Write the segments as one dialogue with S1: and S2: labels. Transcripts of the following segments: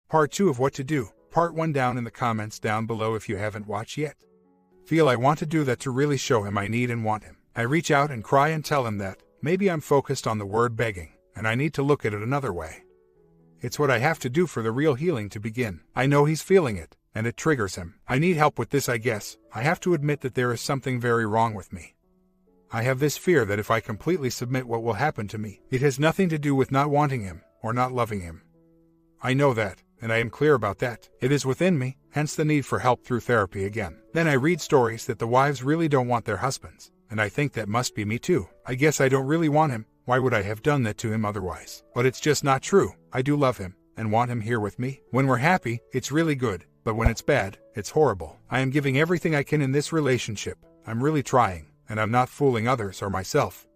S1: Part 2 of what to do. Part 1 down in the comments down below if you haven't watched yet. Feel I want to do that to really show him I need and want him. I reach out and cry and tell him that maybe I'm focused on the word begging, and I need to look at it another way. It's what I have to do for the real healing to begin. I know he's feeling it, and it triggers him. I need help with this, I guess. I have to admit that there is something very wrong with me. I have this fear that if I completely submit, what will happen to me? It has nothing to do with not wanting him or not loving him. I know that, and I am clear about that. It is within me, hence the need for help through therapy again. Then I read stories that the wives really don't want their husbands, and I think that must be me too. I guess I don't really want him. Why would I have done that to him otherwise? But it's just not true. I do love him and want him here with me. When we're happy, it's really good, but when it's bad, it's horrible. I am giving everything I can in this relationship. I'm really trying, and I'm not fooling others or myself.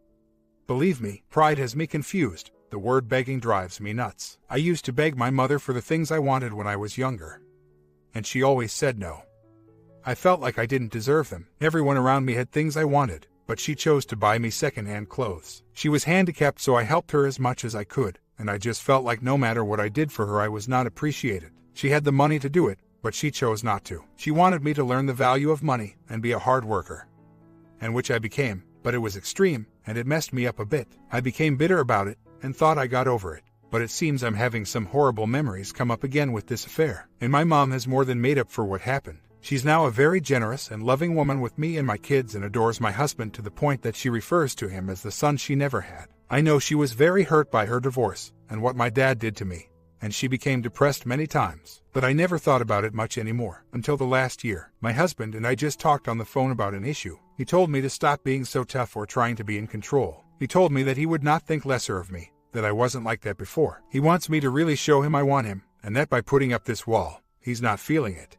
S1: Believe me, pride has me confused. The word begging drives me nuts. I used to beg my mother for the things I wanted when I was younger, and she always said no. I felt like I didn't deserve them. Everyone around me had things I wanted, but she chose to buy me secondhand clothes. She was handicapped, so I helped her as much as I could, and I just felt like no matter what I did for her, I was not appreciated. She had the money to do it, but she chose not to. She wanted me to learn the value of money and be a hard worker, and which I became, but it was extreme, and it messed me up a bit. I became bitter about it and thought I got over it, but it seems I'm having some horrible memories come up again with this affair. And my mom has more than made up for what happened. She's now a very generous and loving woman with me and my kids, and adores my husband to the point that she refers to him as the son she never had. I know she was very hurt by her divorce and what my dad did to me, and she became depressed many times, but I never thought about it much anymore until the last year. My husband and I just talked on the phone about an issue. He told me to stop being so tough or trying to be in control. He told me that he would not think lesser of me, that I wasn't like that before. He wants me to really show him I want him, and that by putting up this wall, he's not feeling it.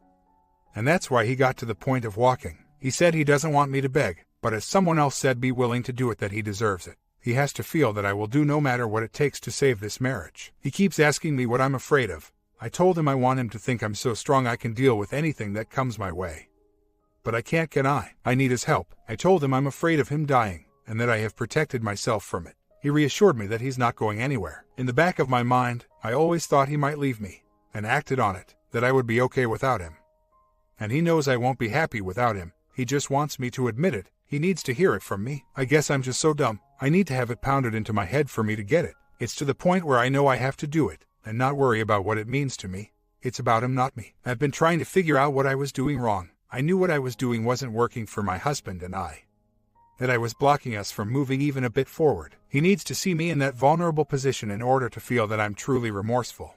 S1: And that's why he got to the point of walking. He said he doesn't want me to beg, but as someone else said, be willing to do it, that he deserves it. He has to feel that I will do no matter what it takes to save this marriage. He keeps asking me what I'm afraid of. I told him I want him to think I'm so strong I can deal with anything that comes my way. But I can't, can I? I need his help. I told him I'm afraid of him dying, and that I have protected myself from it. He reassured me that he's not going anywhere. In the back of my mind, I always thought he might leave me, and acted on it, that I would be okay without him. And he knows I won't be happy without him. He just wants me to admit it. He needs to hear it from me. I guess I'm just so dumb. I need to have it pounded into my head for me to get it. It's to the point where I know I have to do it, and not worry about what it means to me. It's about him, not me. I've been trying to figure out what I was doing wrong. I knew what I was doing wasn't working for my husband and I. That I was blocking us from moving even a bit forward. He needs to see me in that vulnerable position in order to feel that I'm truly remorseful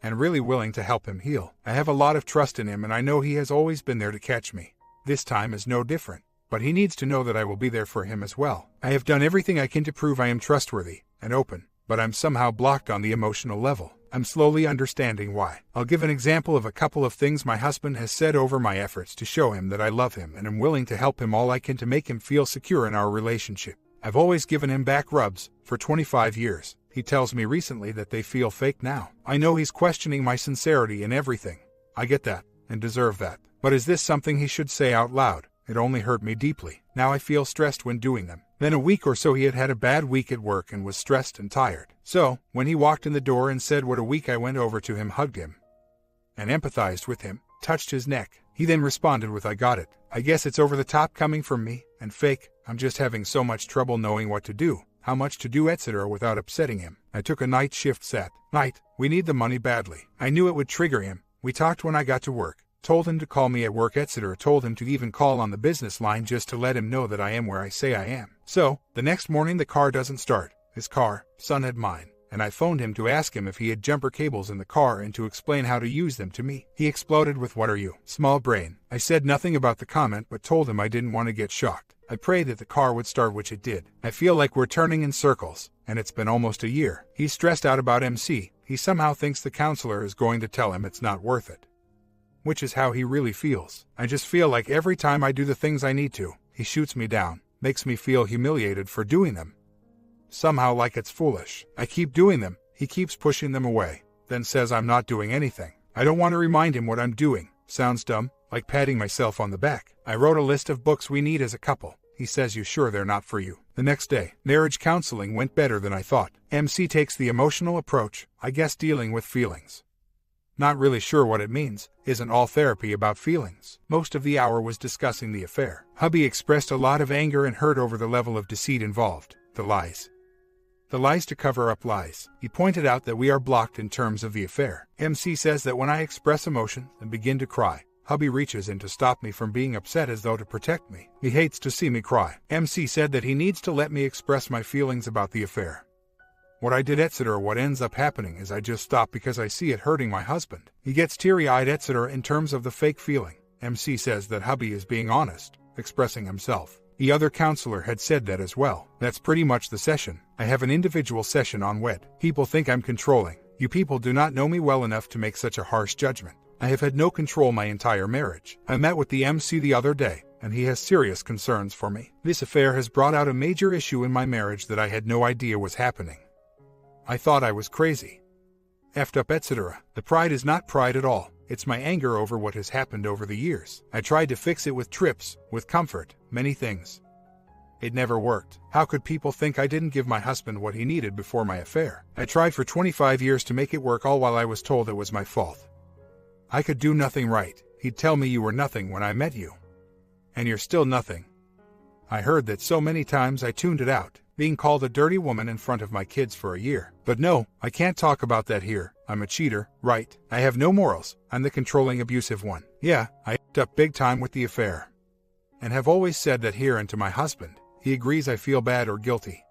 S1: and really willing to help him heal. I have a lot of trust in him, and I know he has always been there to catch me. This time is no different, but he needs to know that I will be there for him as well. I have done everything I can to prove I am trustworthy and open, but I'm somehow blocked on the emotional level. I'm slowly understanding why. I'll give an example of a couple of things my husband has said over my efforts to show him that I love him and am willing to help him all I can to make him feel secure in our relationship. I've always given him back rubs for 25 years. He tells me recently that they feel fake now. I know he's questioning my sincerity in everything. I get that, and deserve that. But is this something he should say out loud? It only hurt me deeply. Now I feel stressed when doing them. Then a week or so he had a bad week at work and was stressed and tired. So, when he walked in the door and said what a week, I went over to him, hugged him, and empathized with him, touched his neck. He then responded with, I got it. I guess it's over the top coming from me, and fake. I'm just having so much trouble knowing what to do, how much to do, etc. without upsetting him. I took a night shift set. Night, we need the money badly. I knew it would trigger him. We talked when I got to work. Told him to call me at work, etc. Told him to even call on the business line just to let him know that I am where I say I am. So, the next morning the car doesn't start. His car, son had mine, and I phoned him to ask him if he had jumper cables in the car and to explain how to use them to me. He exploded with, what are you? Small brain. I said nothing about the comment but told him I didn't want to get shocked. I prayed that the car would start, which it did. I feel like we're turning in circles, and it's been almost a year. He's stressed out about MC. He somehow thinks the counselor is going to tell him it's not worth it, which is how he really feels. I just feel like every time I do the things I need to, he shoots me down, makes me feel humiliated for doing them. Somehow like it's foolish. I keep doing them, he keeps pushing them away, then says I'm not doing anything. I don't want to remind him what I'm doing. Sounds dumb, like patting myself on the back. I wrote a list of books we need as a couple. He says, you sure they're not for you? The next day, marriage counseling went better than I thought. MC takes the emotional approach, I guess, dealing with feelings. Not really sure what it means. Isn't all therapy about feelings? Most of the hour was discussing the affair. Hubby expressed a lot of anger and hurt over the level of deceit involved. The lies. The lies to cover up lies. He pointed out that we are blocked in terms of the affair. MC says that when I express emotion and begin to cry, hubby reaches in to stop me from being upset as though to protect me. He hates to see me cry. MC said that he needs to let me express my feelings about the affair. What I did, etc. What ends up happening is I just stop because I see it hurting my husband. He gets teary-eyed, etc. in terms of the fake feeling. MC says that hubby is being honest, expressing himself. The other counselor had said that as well. That's pretty much the session. I have an individual session on WED. People think I'm controlling. You people do not know me well enough to make such a harsh judgment. I have had no control my entire marriage. I met with the MC the other day, and he has serious concerns for me. This affair has brought out a major issue in my marriage that I had no idea was happening. I thought I was crazy. Effed up, etc. The pride is not pride at all. It's my anger over what has happened over the years. I tried to fix it with trips, with comfort, many things. It never worked. How could people think I didn't give my husband what he needed before my affair? I tried for 25 years to make it work, all while I was told it was my fault. I could do nothing right. He'd tell me you were nothing when I met you. And you're still nothing. I heard that so many times I tuned it out, being called a dirty woman in front of my kids for a year. But no, I can't talk about that here. I'm a cheater, right? I have no morals. I'm the controlling, abusive one. Yeah, I f***ed up big time with the affair. And have always said that here and to my husband. He agrees I feel bad or guilty.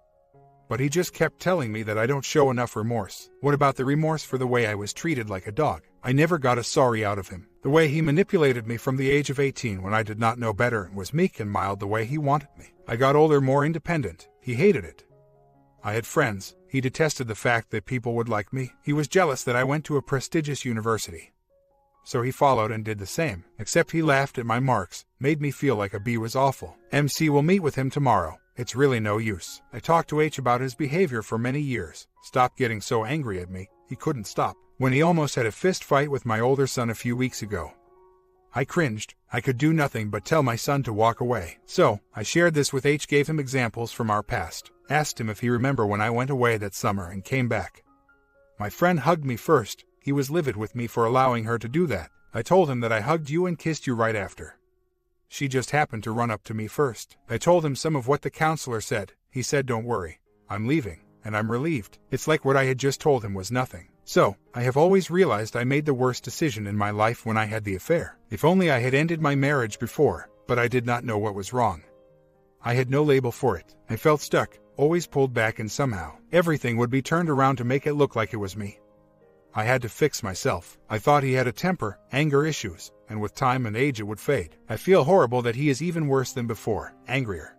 S1: But he just kept telling me that I don't show enough remorse. What about the remorse for the way I was treated like a dog? I never got a sorry out of him. The way he manipulated me from the age of 18 when I did not know better and was meek and mild the way he wanted me. I got older, more independent. He hated it. I had friends. He detested the fact that people would like me. He was jealous that I went to a prestigious university. So he followed and did the same, except he laughed at my marks, made me feel like a bee was awful. MC will meet with him tomorrow. It's really no use. I talked to H about his behavior for many years. Stopped getting so angry at me. He couldn't stop. When he almost had a fist fight with my older son a few weeks ago. I cringed. I could do nothing but tell my son to walk away. So, I shared this with H, gave him examples from our past. Asked him if he remember when I went away that summer and came back. My friend hugged me first. He was livid with me for allowing her to do that. I told him that I hugged you and kissed you right after. She just happened to run up to me first. I told him some of what the counselor said. He said, "Don't worry. I'm leaving." And I'm relieved. It's like what I had just told him was nothing. So, I have always realized I made the worst decision in my life when I had the affair. If only I had ended my marriage before, but I did not know what was wrong. I had no label for it. I felt stuck, always pulled back, and somehow, everything would be turned around to make it look like it was me. I had to fix myself. I thought he had a temper, anger issues, and with time and age it would fade. I feel horrible that he is even worse than before, angrier.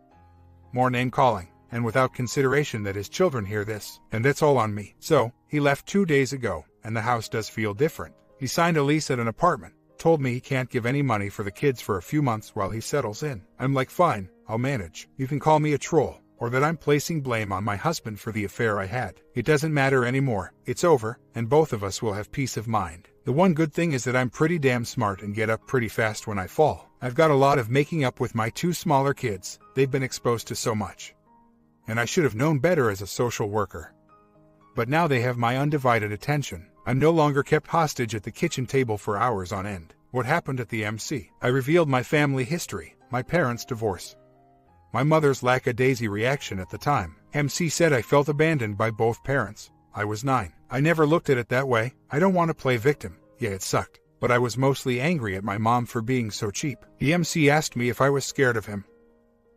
S1: More name-calling, and without consideration that his children hear this, and that's all on me. So, he left 2 days ago, and the house does feel different. He signed a lease at an apartment, told me he can't give any money for the kids for a few months while he settles in. I'm like, fine, I'll manage. You can call me a troll, or that I'm placing blame on my husband for the affair I had. It doesn't matter anymore. It's over, and both of us will have peace of mind. The one good thing is that I'm pretty damn smart and get up pretty fast when I fall. I've got a lot of making up with my 2 smaller kids. They've been exposed to so much. And I should have known better as a social worker. But now they have my undivided attention. I'm no longer kept hostage at the kitchen table for hours on end. What happened at the MC? I revealed my family history, my parents' divorce. My mother's lackadaisy reaction at the time. MC said I felt abandoned by both parents. I was 9. I never looked at it that way. I don't want to play victim. Yeah, it sucked. But I was mostly angry at my mom for being so cheap. The MC asked me if I was scared of him.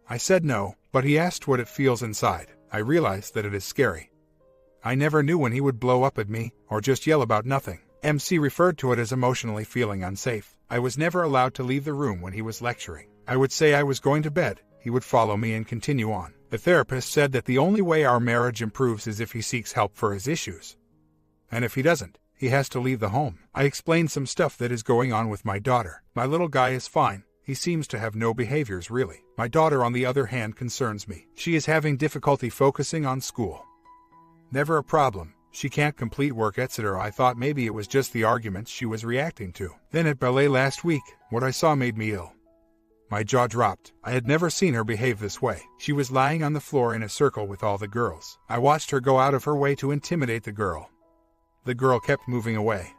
S1: I said no, but he asked what it feels inside. I realized that it is scary. I never knew when he would blow up at me, or just yell about nothing. MC referred to it as emotionally feeling unsafe. I was never allowed to leave the room when he was lecturing. I would say I was going to bed. He would follow me and continue on. The therapist said that the only way our marriage improves is if he seeks help for his issues. And if he doesn't, he has to leave the home. I explained some stuff that is going on with my daughter. My little guy is fine. He seems to have no behaviors really. My daughter, on the other hand, concerns me. She is having difficulty focusing on school. Never a problem. She can't complete work, etc. I thought maybe it was just the arguments she was reacting to. Then at ballet last week, what I saw made me ill. My jaw dropped. I had never seen her behave this way. She was lying on the floor in a circle with all the girls. I watched her go out of her way to intimidate the girl. The girl kept moving away.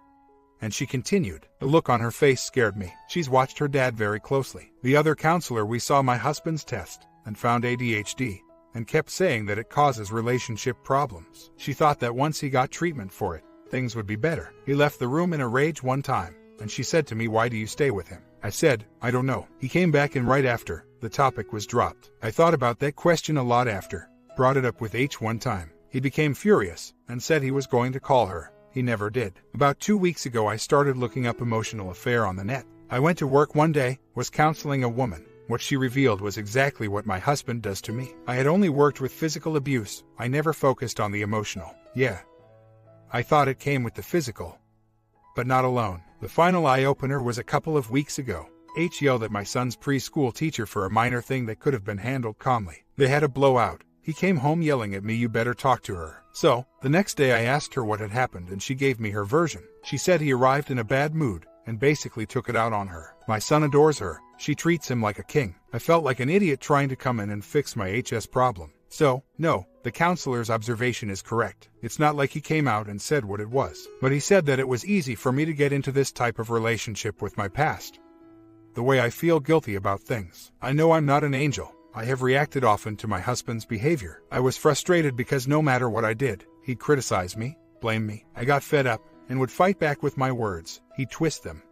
S1: And she continued. The look on her face scared me. She's watched her dad very closely. The other counselor we saw my husband's test and found ADHD and kept saying that it causes relationship problems. She thought that once he got treatment for it, things would be better. He left the room in a rage one time, and she said to me, "Why do you stay with him?" I said, "I don't know." He came back, and right after, the topic was dropped. I thought about that question a lot after. Brought it up with H one time. He became furious and said he was going to call her. He never did. About 2 weeks ago, I started looking up emotional affair on the net. I went to work one day, was counseling a woman. What she revealed was exactly what my husband does to me. I had only worked with physical abuse. I never focused on the emotional. Yeah. I thought it came with the physical, but not alone. The final eye-opener was a couple of weeks ago. H yelled at my son's preschool teacher for a minor thing that could have been handled calmly. They had a blowout. He came home yelling at me, "You better talk to her." So, the next day I asked her what had happened, and she gave me her version. She said he arrived in a bad mood and basically took it out on her. My son adores her. She treats him like a king. I felt like an idiot trying to come in and fix my HS problem. So, no, the counselor's observation is correct. It's not like he came out and said what it was, but he said that it was easy for me to get into this type of relationship with my past. The way I feel guilty about things. I know I'm not an angel. I have reacted often to my husband's behavior. I was frustrated because no matter what I did, he'd criticize me, blame me. I got fed up and would fight back with my words. He'd twist them.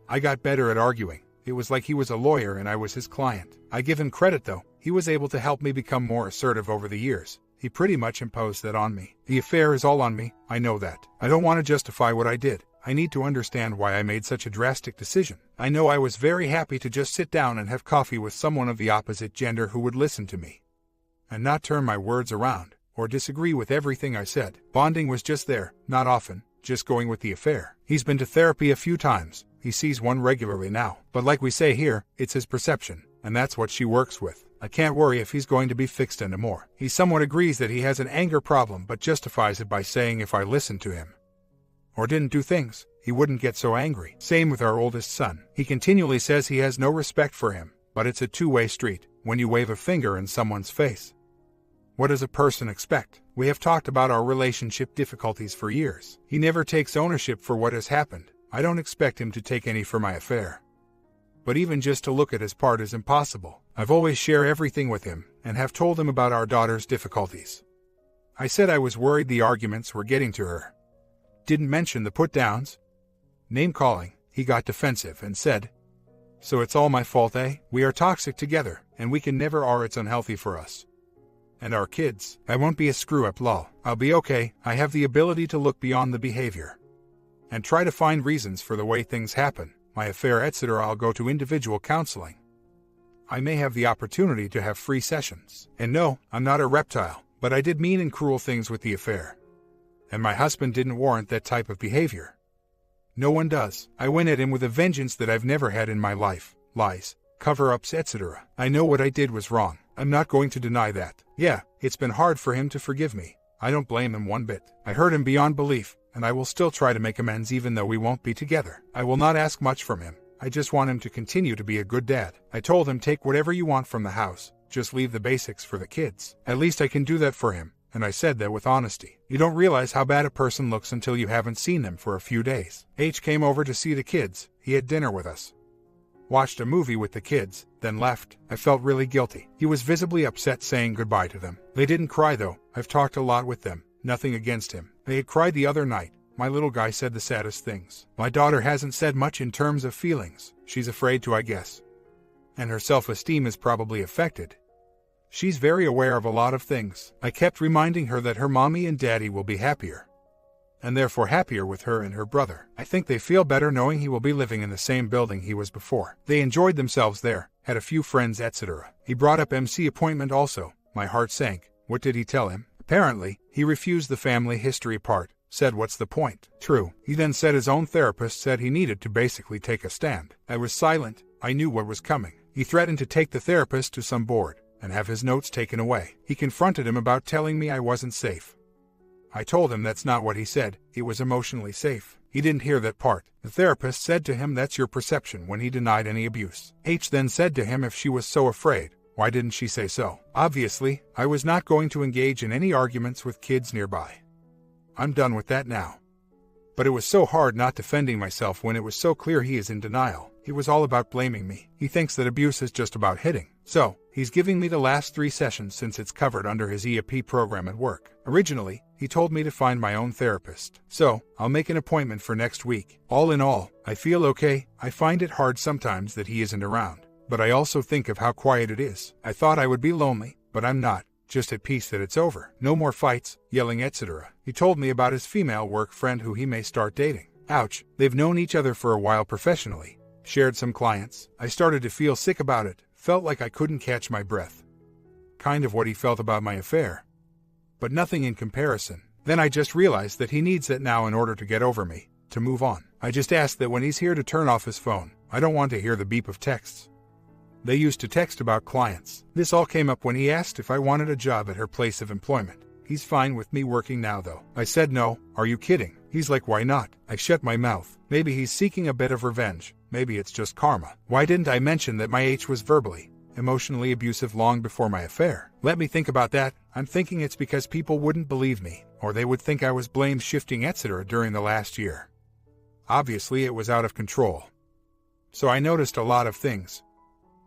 S1: I got better at arguing. It was like he was a lawyer and I was his client. I give him credit though. He was able to help me become more assertive over the years. He pretty much imposed that on me. The affair is all on me. I know that. I don't want to justify what I did. I need to understand why I made such a drastic decision. I know I was very happy to just sit down and have coffee with someone of the opposite gender who would listen to me and not turn my words around or disagree with everything I said. Bonding was just there, not often, just going with the affair. He's been to therapy a few times. He sees one regularly now. But like we say here, it's his perception, and that's what she works with. I can't worry if he's going to be fixed anymore. He somewhat agrees that he has an anger problem but justifies it by saying if I listened to him or didn't do things, he wouldn't get so angry. Same with our oldest son. He continually says he has no respect for him, but it's a two-way street when you wave a finger in someone's face. What does a person expect? We have talked about our relationship difficulties for years. He never takes ownership for what has happened. I don't expect him to take any for my affair. But even just to look at his part is impossible. I've always shared everything with him and have told him about our daughter's difficulties. I said I was worried the arguments were getting to her. Didn't mention the put-downs. Name-calling. He got defensive and said, "So it's all my fault, eh? We are toxic together, and we can never are. It's unhealthy for us and our kids. I won't be a screw-up, lol. I'll be okay. I have the ability to look beyond the behavior and try to find reasons for the way things happen. My affair, etc. I'll go to individual counseling. I may have the opportunity to have free sessions. And no, I'm not a reptile, but I did mean and cruel things with the affair. And my husband didn't warrant that type of behavior. No one does. I went at him with a vengeance that I've never had in my life. Lies, cover-ups, etc. I know what I did was wrong. I'm not going to deny that. Yeah, it's been hard for him to forgive me. I don't blame him one bit. I hurt him beyond belief, and I will still try to make amends even though we won't be together. I will not ask much from him. I just want him to continue to be a good dad. I told him, take whatever you want from the house, just leave the basics for the kids. At least I can do that for him, and I said that with honesty. You don't realize how bad a person looks until you haven't seen them for a few days. H came over to see the kids. He had dinner with us. Watched a movie with the kids, then left. I felt really guilty. He was visibly upset saying goodbye to them. They didn't cry though. I've talked a lot with them. Nothing against him. They had cried the other night. My little guy said the saddest things. My daughter hasn't said much in terms of feelings. She's afraid to, I guess. And her self-esteem is probably affected. She's very aware of a lot of things. I kept reminding her that her mommy and daddy will be happier, and therefore happier with her and her brother. I think they feel better knowing he will be living in the same building he was before. They enjoyed themselves there, had a few friends, etc. He brought up MC appointment also. My heart sank. What did he tell him? Apparently, he refused the family history part. Said what's the point? True. He then said his own therapist said he needed to basically take a stand. I was silent. I knew what was coming. He threatened to take the therapist to some board and have his notes taken away. He confronted him about telling me I wasn't safe. I told him that's not what he said. It was emotionally safe. He didn't hear that part. The therapist said to him that's your perception when he denied any abuse. H then said to him if she was so afraid, why didn't she say so? Obviously, I was not going to engage in any arguments with kids nearby. I'm done with that now. But it was so hard not defending myself when it was so clear he is in denial. He was all about blaming me. He thinks that abuse is just about hitting. So, he's giving me the last 3 sessions since it's covered under his EAP program at work. Originally, he told me to find my own therapist. So, I'll make an appointment for next week. All in all, I feel okay. I find it hard sometimes that he isn't around. But I also think of how quiet it is. I thought I would be lonely, but I'm not. Just at peace that it's over. No more fights, yelling, etc. He told me about his female work friend who he may start dating. Ouch, they've known each other for a while professionally. Shared some clients. I started to feel sick about it. Felt like I couldn't catch my breath. Kind of what he felt about my affair. But nothing in comparison. Then I just realized that he needs that now in order to get over me, to move on. I just asked that when he's here to turn off his phone. I don't want to hear the beep of texts. They used to text about clients. This all came up when he asked if I wanted a job at her place of employment. He's fine with me working now though. I said no. Are you kidding? He's like, why not? I shut my mouth. Maybe he's seeking a bit of revenge. Maybe it's just karma. Why didn't I mention that my H was verbally, emotionally abusive long before my affair? Let me think about that. I'm thinking it's because people wouldn't believe me, or they would think I was blame shifting, etc. during the last year. Obviously it was out of control. So I noticed a lot of things.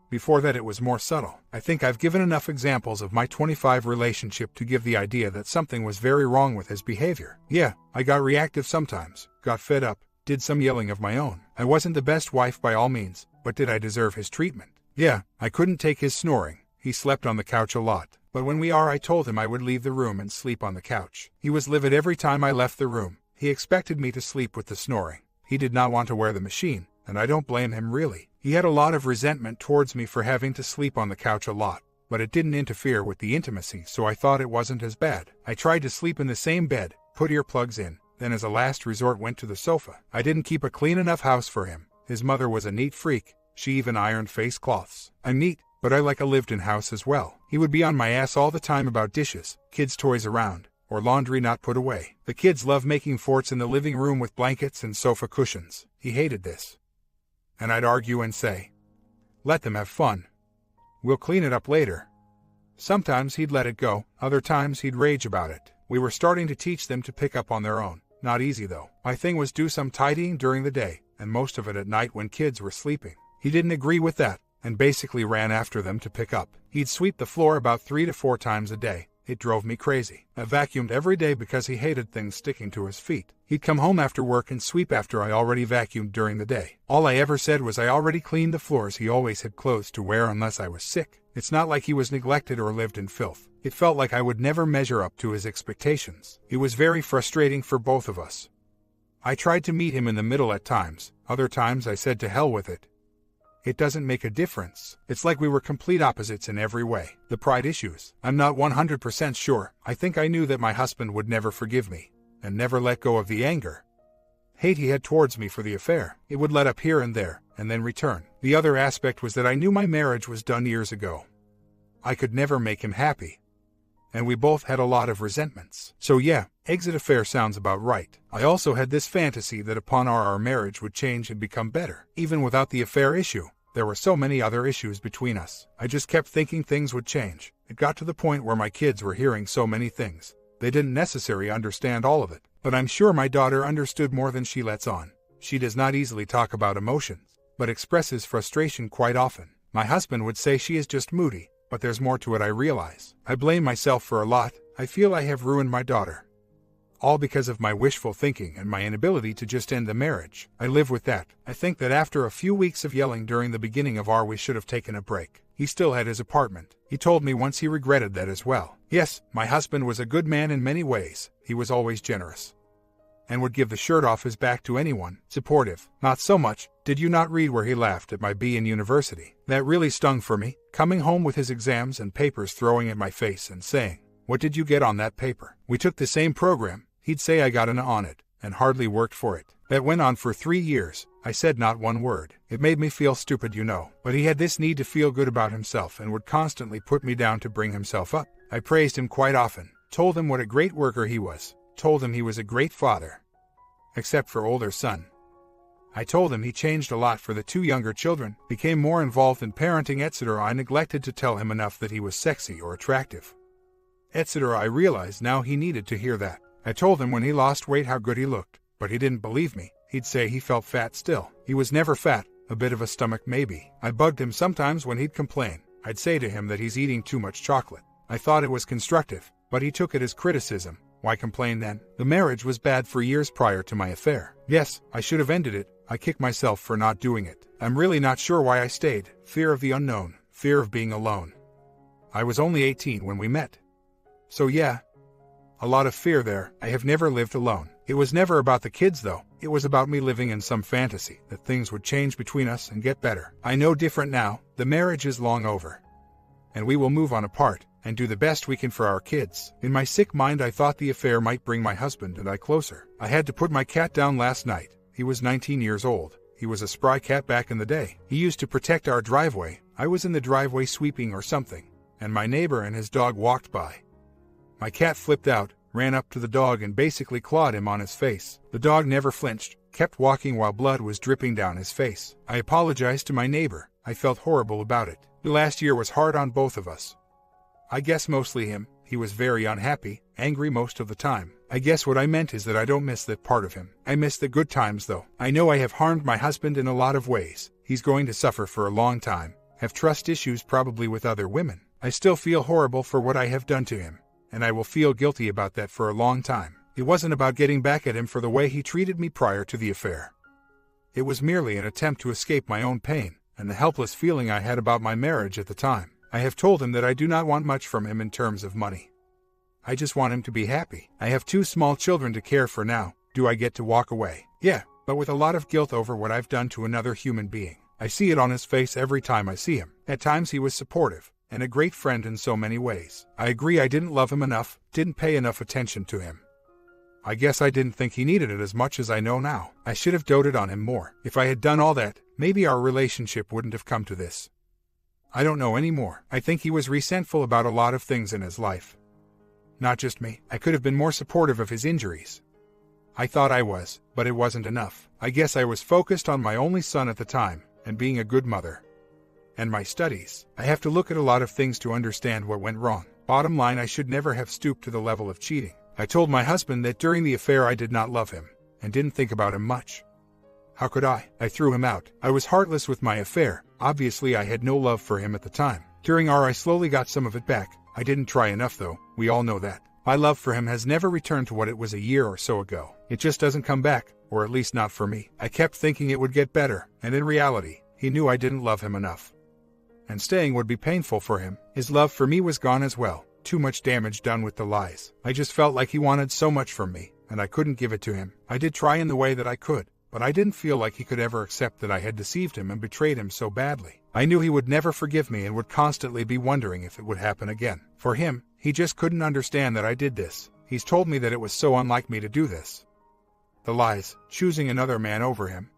S1: Before that it was more subtle. I think I've given enough examples of my 25 relationship to give the idea that something was very wrong with his behavior. Yeah, I got reactive sometimes, got fed up, did some yelling of my own. I wasn't the best wife by all means, but did I deserve his treatment? Yeah, I couldn't take his snoring. He slept on the couch a lot. But when I told him I would leave the room and sleep on the couch. He was livid every time I left the room. He expected me to sleep with the snoring. He did not want to wear the machine, and I don't blame him really. He had a lot of resentment towards me for having to sleep on the couch a lot, but it didn't interfere with the intimacy, so I thought it wasn't as bad. I tried to sleep in the same bed, put earplugs in, then as a last resort went to the sofa. I didn't keep a clean enough house for him. His mother was a neat freak. She even ironed face cloths. I'm neat, but I like a lived-in house as well. He would be on my ass all the time about dishes, kids' toys around, or laundry not put away. The kids love making forts in the living room with blankets and sofa cushions. He hated this. And I'd argue and say, let them have fun. We'll clean it up later. Sometimes he'd let it go, other times he'd rage about it. We were starting to teach them to pick up on their own. Not easy though. My thing was do some tidying during the day, and most of it at night when kids were sleeping. He didn't agree with that, and basically ran after them to pick up. He'd sweep the floor about 3 to 4 times a day. It drove me crazy. I vacuumed every day because he hated things sticking to his feet. He'd come home after work and sweep after I already vacuumed during the day. All I ever said was I already cleaned the floors. He always had clothes to wear unless I was sick. It's not like he was neglected or lived in filth. It felt like I would never measure up to his expectations. It was very frustrating for both of us. I tried to meet him in the middle at times. Other times I said to hell with it. It doesn't make a difference. It's like we were complete opposites in every way. The pride issues. I'm not 100% sure. I think I knew that my husband would never forgive me, and never let go of the anger. Hate he had towards me for the affair. It would let up here and there, and then return. The other aspect was that I knew my marriage was done years ago. I could never make him happy. And we both had a lot of resentments. So yeah, exit affair sounds about right. I also had this fantasy that upon our marriage would change and become better. Even without the affair issue, there were so many other issues between us. I just kept thinking things would change. It got to the point where my kids were hearing so many things. They didn't necessarily understand all of it, but I'm sure my daughter understood more than she lets on. She does not easily talk about emotions, but expresses frustration quite often. My husband would say she is just moody, but there's more to it, I realize. I blame myself for a lot. I feel I have ruined my daughter. All because of my wishful thinking and my inability to just end the marriage. I live with that. I think that after a few weeks of yelling during the beginning of we should have taken a break. He still had his apartment. He told me once he regretted that as well. Yes, my husband was a good man in many ways. He was always generous. And would give the shirt off his back to anyone. Supportive. Not so much. Did you not read where he laughed at my B in university? That really stung for me. Coming home with his exams and papers throwing at my face and saying, "What did you get on that paper?" We took the same program. He'd say I got an A on it, and hardly worked for it. That went on for 3 years. I said not one word. It made me feel stupid, you know. But he had this need to feel good about himself and would constantly put me down to bring himself up. I praised him quite often. Told him what a great worker he was. Told him he was a great father. Except for older son. I told him he changed a lot for the 2 younger children, became more involved in parenting, etc. I neglected to tell him enough that he was sexy or attractive, etc. I realized now he needed to hear that. I told him when he lost weight how good he looked, but he didn't believe me. He'd say he felt fat still. He was never fat, a bit of a stomach maybe. I bugged him sometimes when he'd complain. I'd say to him that he's eating too much chocolate. I thought it was constructive, but he took it as criticism. Why complain then? The marriage was bad for years prior to my affair. Yes, I should have ended it. I kick myself for not doing it. I'm really not sure why I stayed. Fear of the unknown. Fear of being alone. I was only 18 when we met. So yeah, a lot of fear there. I have never lived alone. It was never about the kids though. It was about me living in some fantasy that things would change between us and get better. I know different now. The marriage is long over. And we will move on apart and do the best we can for our kids. In my sick mind I thought the affair might bring my husband and I closer. I had to put my cat down last night. He was 19 years old. He was a spry cat back in the day. He used to protect our driveway. I was in the driveway sweeping or something, and my neighbor and his dog walked by. My cat flipped out, ran up to the dog and basically clawed him on his face. The dog never flinched, kept walking while blood was dripping down his face. I apologized to my neighbor. I felt horrible about it. The last year was hard on both of us. I guess mostly him. He was very unhappy, angry most of the time. I guess what I meant is that I don't miss that part of him. I miss the good times though. I know I have harmed my husband in a lot of ways. He's going to suffer for a long time, have trust issues probably with other women. I still feel horrible for what I have done to him, and I will feel guilty about that for a long time. It wasn't about getting back at him for the way he treated me prior to the affair. It was merely an attempt to escape my own pain and the helpless feeling I had about my marriage at the time. I have told him that I do not want much from him in terms of money. I just want him to be happy. I have 2 small children to care for now. Do I get to walk away? Yeah, but with a lot of guilt over what I've done to another human being. I see it on his face every time I see him. At times he was supportive and a great friend in so many ways. I agree I didn't love him enough, didn't pay enough attention to him. I guess I didn't think he needed it as much as I know now. I should have doted on him more. If I had done all that, maybe our relationship wouldn't have come to this. I don't know anymore. I think he was resentful about a lot of things in his life. Not just me. I could have been more supportive of his injuries. I thought I was, but it wasn't enough. I guess I was focused on my only son at the time, and being a good mother. And my studies. I have to look at a lot of things to understand what went wrong. Bottom line, I should never have stooped to the level of cheating. I told my husband that during the affair I did not love him, and didn't think about him much. How could I? I threw him out. I was heartless with my affair. Obviously I had no love for him at the time. During I slowly got some of it back. I didn't try enough though, we all know that. My love for him has never returned to what it was a year or so ago. It just doesn't come back, or at least not for me. I kept thinking it would get better, and in reality, he knew I didn't love him enough. And staying would be painful for him. His love for me was gone as well. Too much damage done with the lies. I just felt like he wanted so much from me, and I couldn't give it to him. I did try in the way that I could, but I didn't feel like he could ever accept that I had deceived him and betrayed him so badly. I knew he would never forgive me and would constantly be wondering if it would happen again. For him, he just couldn't understand that I did this. He's told me that it was so unlike me to do this. The lies, choosing another man over him.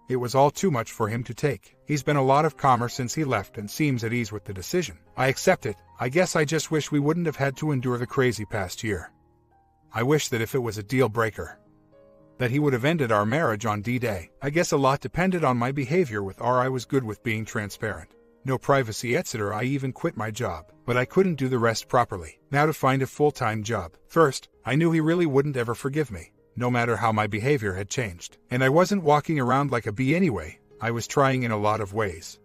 S1: It was all too much for him to take. He's been a lot of calmer since he left and seems at ease with the decision. I accept it. I guess I just wish we wouldn't have had to endure the crazy past year. I wish that if it was a deal breaker, that he would have ended our marriage on D-Day. I guess a lot depended on my behavior with R. I was good with being transparent. No privacy, etc. I even quit my job, but I couldn't do the rest properly. Now to find a full-time job. First, I knew he really wouldn't ever forgive me, no matter how my behavior had changed. And I wasn't walking around like a bee anyway. I was trying in a lot of ways.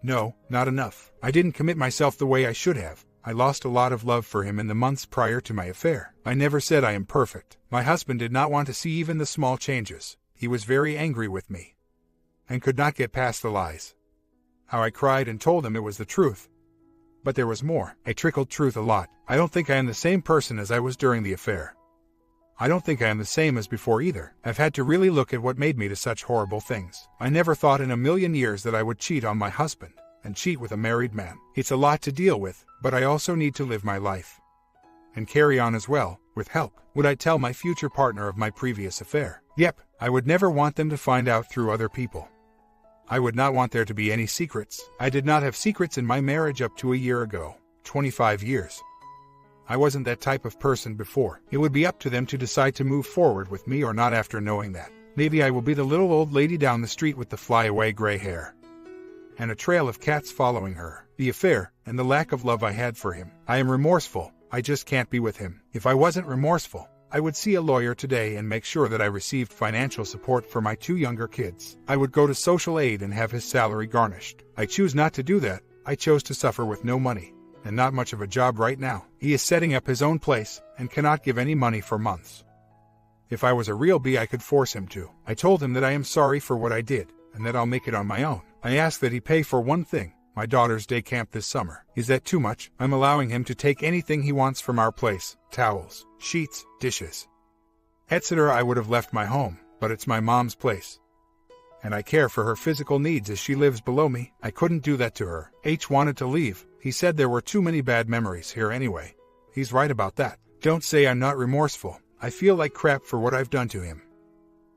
S1: No, not enough. I didn't commit myself the way I should have. I lost a lot of love for him in the months prior to my affair. I never said I am perfect. My husband did not want to see even the small changes. He was very angry with me, and could not get past the lies. How I cried and told him it was the truth. But there was more. I trickled truth a lot. I don't think I am the same person as I was during the affair. I don't think I am the same as before either. I've had to really look at what made me to such horrible things. I never thought in a million years that I would cheat on my husband, and cheat with a married man. It's a lot to deal with, but I also need to live my life. And carry on as well, with help. Would I tell my future partner of my previous affair? Yep, I would never want them to find out through other people. I would not want there to be any secrets. I did not have secrets in my marriage up to a year ago. 25 years. I wasn't that type of person before. It would be up to them to decide to move forward with me or not after knowing that. Maybe I will be the little old lady down the street with the flyaway gray hair, and a trail of cats following her. The affair, and the lack of love I had for him. I am remorseful. I just can't be with him. If I wasn't remorseful, I would see a lawyer today and make sure that I received financial support for my 2 younger kids. I would go to social aid and have his salary garnished. I choose not to do that. I chose to suffer with no money and not much of a job right now. He is setting up his own place and cannot give any money for months. If I was a real B, I could force him to. I told him that I am sorry for what I did and that I'll make it on my own. I asked that he pay for one thing, my daughter's day camp this summer. Is that too much? I'm allowing him to take anything he wants from our place: towels, sheets, dishes, etc. I would have left my home, but it's my mom's place, and I care for her physical needs as she lives below me. I couldn't do that to her. H wanted to leave. He said there were too many bad memories here anyway. He's right about that. Don't say I'm not remorseful. I feel like crap for what I've done to him.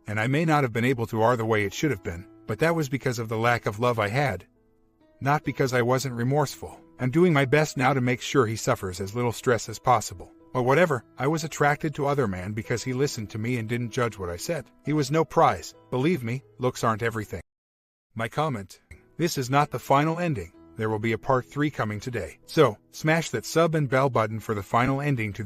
S1: And I may not have been able to are the way it should have been, but that was because of the lack of love I had, not because I wasn't remorseful. I'm doing my best now to make sure he suffers as little stress as possible. But whatever, I was attracted to other man because he listened to me and didn't judge what I said. He was no prize. Believe me, looks aren't everything. My comment: this is not the final ending. There will be a part 3 coming today. So, smash that sub and bell button for the final ending to